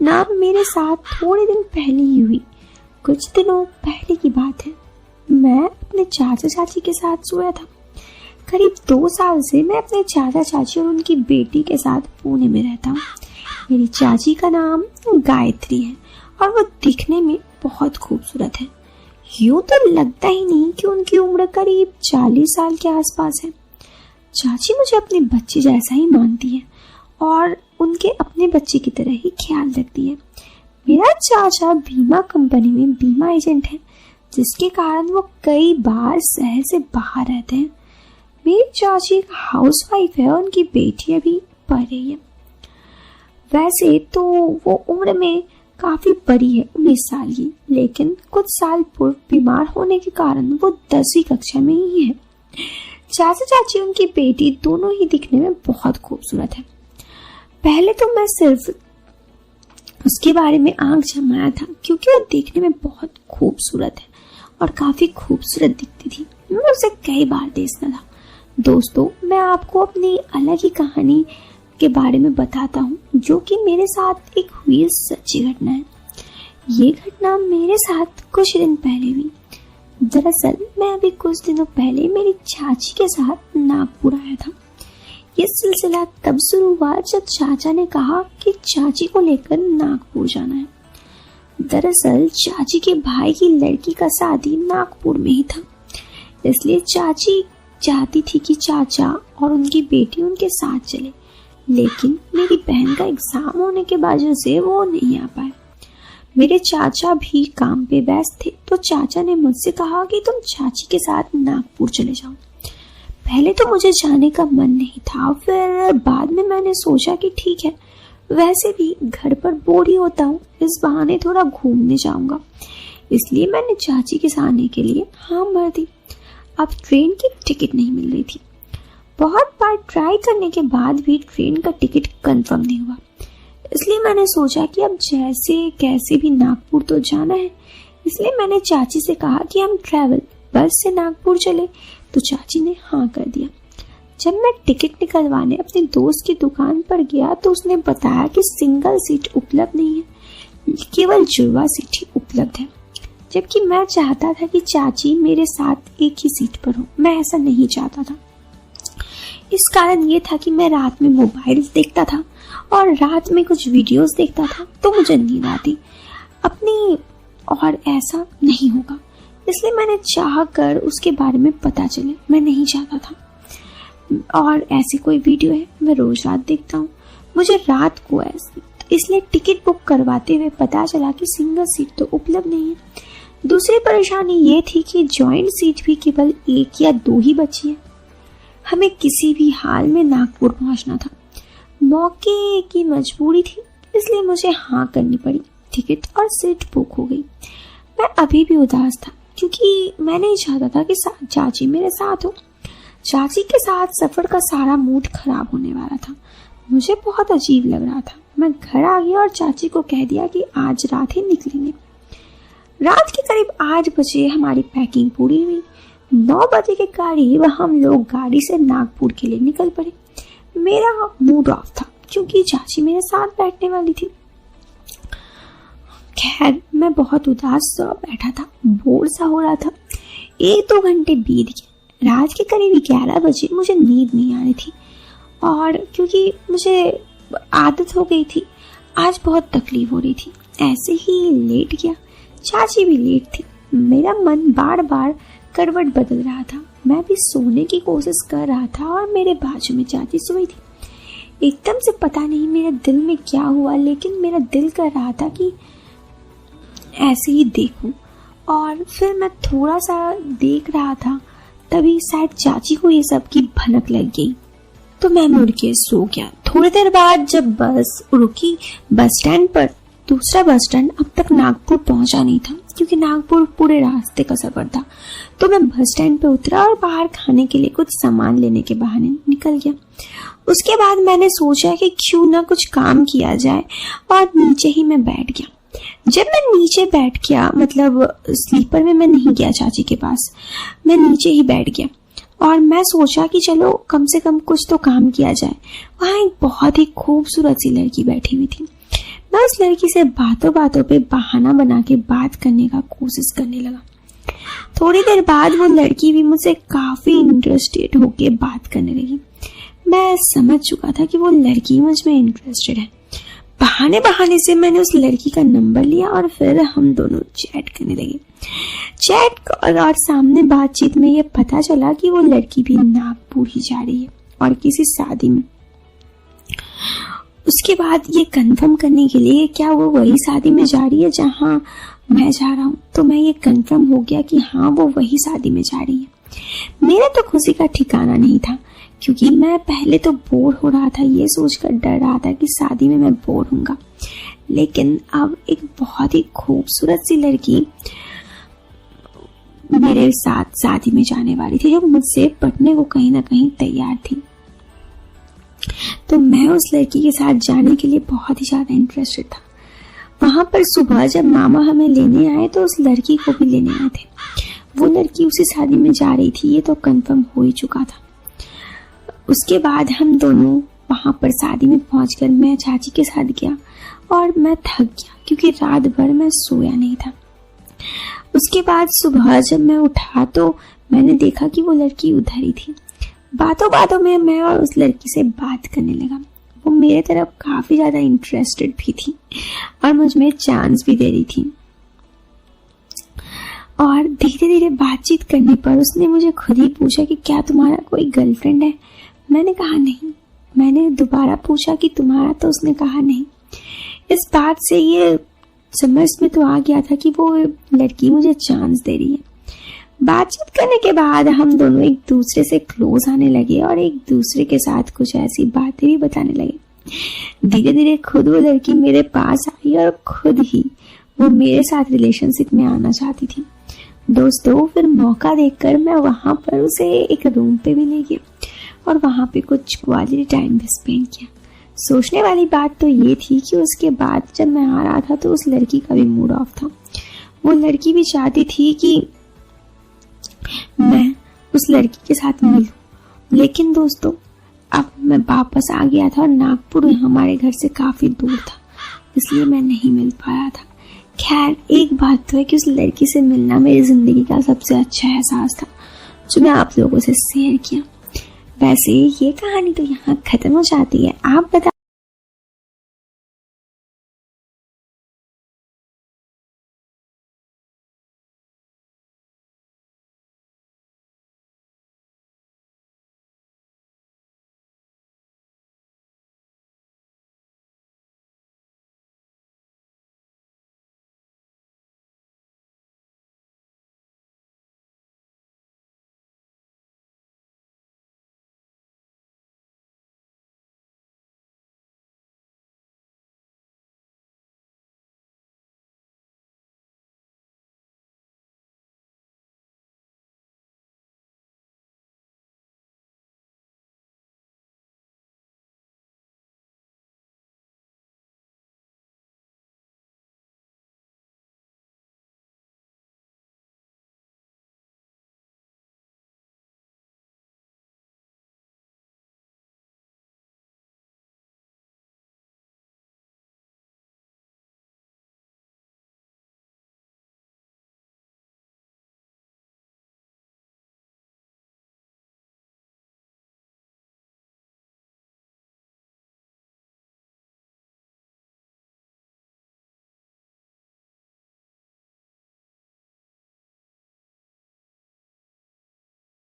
घटना मेरे साथ थोड़े दिन पहले ही हुई। कुछ दिनों पहले की बात है। मैं अपने चाचा चाची के साथ सोया था। करीब 2 साल से मैं अपने चाचा चाची और उनकी बेटी के साथ पुणे में रहता हूँ। मेरी चाची का नाम गायत्री है और वो दिखने में बहुत खूबसूरत है। यूं तो लगता ही नहीं कि उनकी उम्र करीब 40 साल के आसपास है। चाची मुझे अपने बच्चे जैसा ही मानती है और उनके अपने बच्चे की तरह ही ख्याल रखती है। मेरा चाचा बीमा कंपनी में बीमा एजेंट है, जिसके कारण वो कई बार शहर से बाहर रहते हैं। मेरी चाची एक हाउसवाइफ है और उनकी बेटी अभी पढ़ रही है। वैसे तो वो उम्र में काफी बड़ी है, 19 साल की, लेकिन कुछ साल पूर्व बीमार होने के कारण वो 10वीं कक्षा में ही है। चाचा चाची उनकी बेटी दोनों ही दिखने में बहुत खूबसूरत है। पहले तो मैं सिर्फ उसके बारे में आंख जमाया था क्योंकि वो देखने में बहुत खूबसूरत है और काफी खूबसूरत दिखती थी। मैं उसे कई बार देखना था। दोस्तों, मैं आपको अपनी अलग ही कहानी के बारे में बताता हूँ, जो कि मेरे साथ एक हुई सच्ची घटना है। ये घटना मेरे साथ कुछ दिन पहले हुई। दरअसल मैं अभी कुछ दिनों पहले मेरी चाची के साथ नागपुर आया था। ये सिलसिला तब शुरू हुआ जब चाचा ने कहा कि चाची को लेकर नागपुर जाना है। दरअसल चाची के भाई की लड़की का शादी नागपुर में ही था, इसलिए चाची चाहती थी कि चाचा और उनकी बेटी उनके साथ चले, लेकिन मेरी बहन का एग्जाम होने के वजह से वो नहीं आ पाए। मेरे चाचा भी काम पे व्यस्त थे, तो चाचा ने मुझसे कहा कि तुम चाची के साथ नागपुर चले जाओ। पहले तो मुझे जाने का मन नहीं था, फिर बाद में मैंने सोचा कि ठीक है, वैसे भी घर पर बोर ही होता हूँ, इस बहाने थोड़ा घूमने जाऊंगा। इसलिए मैंने चाची के साथ आने के लिए हाँ भर दी। अब ट्रेन की टिकट नहीं मिल रही थी। बहुत बार ट्राई करने के बाद भी ट्रेन का टिकट कंफर्म नहीं हुआ, इसलिए मैंने सोचा कि अब जैसे कैसे भी नागपुर तो जाना है। इसलिए मैंने चाची से कहा कि हम ट्रैवल बस से नागपुर चले, तो चाची ने हाँ कर दिया। जब मैं टिकट निकलवाने अपने दोस्त की दुकान पर गया तो उसने बताया कि सिंगल सीट उपलब्ध नहीं है, केवल जुड़वा सीट ही उपलब्ध है। जबकि मैं चाहता था कि चाची मेरे साथ एक ही सीट पर हो। मैं ऐसा नहीं चाहता था। इस कारण ये था कि मैं रात में मोबाइल देखता था और रात में कुछ वीडियोस देखता था, तो मुझे नींद आती अपनी, और ऐसा नहीं होगा। इसलिए मैंने चाह कर उसके बारे में पता चले, मैं नहीं चाहता था। और ऐसी कोई वीडियो है मैं रोज रात देखता हूँ, मुझे रात को ऐसी, इसलिए टिकट बुक करवाते हुए पता चला कि सिंगल सीट तो उपलब्ध नहीं है। दूसरी परेशानी ये थी कि जॉइंट सीट भी केवल 1 या 2 ही बची है। हमें किसी भी हाल में नागपुर पहुंचना था। मौके की मजबूरी थी, इसलिए मुझे हाँ करनी पड़ी। टिकट और सीट बुक हो गई। मैं अभी भी उदास था क्योंकि मैं नहीं चाहता था कि चाची मेरे साथ हो। चाची के साथ सफर का सारा मूड खराब होने वाला था। मुझे बहुत अजीब लग रहा था। मैं घर आ गया और चाची को कह दिया कि आज रात ही निकलेंगे। रात के करीब 8 बजे हमारी पैकिंग पूरी हुई। 9 बजे के करीब हम लोग गाड़ी से नागपुर के लिए निकल पड़े। मेरा मूड ऑफ था क्योंकि चाची मेरे साथ बैठने वाली थी। खैर, मैं बहुत उदास सा बैठा था, बोर सा हो रहा था। 1-2 घंटे बीत गए। रात के करीब 11 बजे मुझे नींद नहीं आ रही थी, और क्योंकि मुझे आदत हो गई थी, आज बहुत तकलीफ हो रही थी। ऐसे ही लेट गया। चाची भी लेट थी। मेरा मन बार बार करवट बदल रहा था। मैं भी सोने की कोशिश कर रहा था और मेरे बाजू में चाची सोई थी। एकदम से पता नहीं मेरे दिल में क्या हुआ, लेकिन मेरा दिल कर रहा था कि ऐसे ही देखूं। और फिर मैं थोड़ा सा देख रहा था, तभी शायद चाची को ये सब की भनक लग गई, तो मैं मुड़ के सो गया। थोड़ी देर बाद जब बस रुकी बस स्टैंड पर, दूसरा बस स्टैंड अब तक नागपुर पहुंचा नहीं था क्योंकि नागपुर पूरे रास्ते का सफर था। तो मैं बस स्टैंड पे उतरा और बाहर खाने के लिए कुछ सामान लेने के बहाने निकल गया। उसके बाद मैंने सोचा कि क्यों ना कुछ काम किया जाए और नीचे ही मैं बैठ गया। जब मैं नीचे बैठ गया, मतलब स्लीपर में मैं नहीं गया चाची के पास, मैं नीचे ही बैठ गया और मैं सोचा कि चलो कम से कम कुछ तो काम किया जाए। वहाँ एक बहुत ही खूबसूरत सी लड़की बैठी हुई थी। मैं उस लड़की से बातों बातों पे बहाना बना के बात करने का कोशिश करने लगा। थोड़ी देर बाद वो लड़की भी मुझसे काफी इंटरेस्टेड होके बात करने लगी। मैं समझ चुका था कि वो लड़की मुझ में इंटरेस्टेड है। बहाने बहाने से मैंने उस लड़की का नंबर लिया और फिर हम दोनों चैट करने लगे। चैट और सामने बातचीत में ये पता चला कि वो लड़की भी नागपुर ही जा रही है और किसी शादी में। उसके बाद ये कंफर्म करने के लिए क्या वो वही शादी में जा रही है जहां मैं जा रहा हूँ, तो मैं ये कंफर्म हो गया कि हाँ वो वही शादी में जा रही है। मेरा तो खुशी का ठिकाना नहीं था, क्योंकि मैं पहले तो बोर हो रहा था, ये सोचकर डर रहा था कि शादी में मैं बोर होऊंगा। लेकिन अब एक बहुत ही खूबसूरत सी लड़की मेरे साथ शादी में जाने वाली थी, जो मुझसे पटने को कहीं ना कहीं तैयार थी। तो मैं उस लड़की के साथ जाने के लिए बहुत ही ज्यादा इंटरेस्टेड था। वहां पर सुबह जब मामा हमें लेने आए तो उस लड़की को भी लेने आए थे। वो लड़की उसी शादी में जा रही थी, ये तो कंफर्म हो ही चुका था। उसके बाद हम दोनों वहां पर शादी में पहुंचकर मैं चाची के साथ गया और मैं थक गया क्योंकि रात भर मैं सोया नहीं था। उसके बाद सुबह जब मैं उठा तो मैंने देखा कि वो लड़की उधर ही थी। बातों बातों में मैं और उस लड़की से बात करने लगा। वो मेरे तरफ काफी ज्यादा इंटरेस्टेड भी थी और मुझ में चांस भी दे रही थी। और धीरे धीरे बातचीत करने पर उसने मुझे खुद ही पूछा कि क्या तुम्हारा कोई गर्लफ्रेंड है। मैंने कहा नहीं। मैंने दोबारा पूछा कि तुम्हारा, तो उसने कहा नहीं। इस बात से ये समझ में तो आ गया था कि वो लड़की मुझे चांस दे रही है। बातचीत करने के बाद हम दोनों एक दूसरे से क्लोज आने लगे और एक दूसरे के साथ कुछ ऐसी बातें भी बताने लगे। धीरे धीरे खुद वो लड़की मेरे पास आई और खुद ही वो मेरे साथ रिलेशनशिप में आना चाहती थी। दोस्तों, फिर मौका देखकर मैं वहां पर उसे एक रूम पे भी ले गया और वहां पे कुछ क्वालिटी टाइम भी स्पेंड किया। सोचने वाली बात तो ये थी कि उसके बाद जब मैं आ रहा था तो उस लड़की का भी मूड ऑफ था। वो लड़की भी चाहती थी कि मैं उस लड़की के साथ मिलूं। लेकिन दोस्तों, अब मैं वापस आ गया था और नागपुर हमारे घर से काफी दूर था, इसलिए मैं नहीं मिल पाया था। खैर, एक बात तो है कि उस लड़की से मिलना मेरी जिंदगी का सबसे अच्छा एहसास था जो मैं आप लोगों से शेयर किया। वैसे ये कहानी तो यहाँ खत्म हो जाती है। आप बता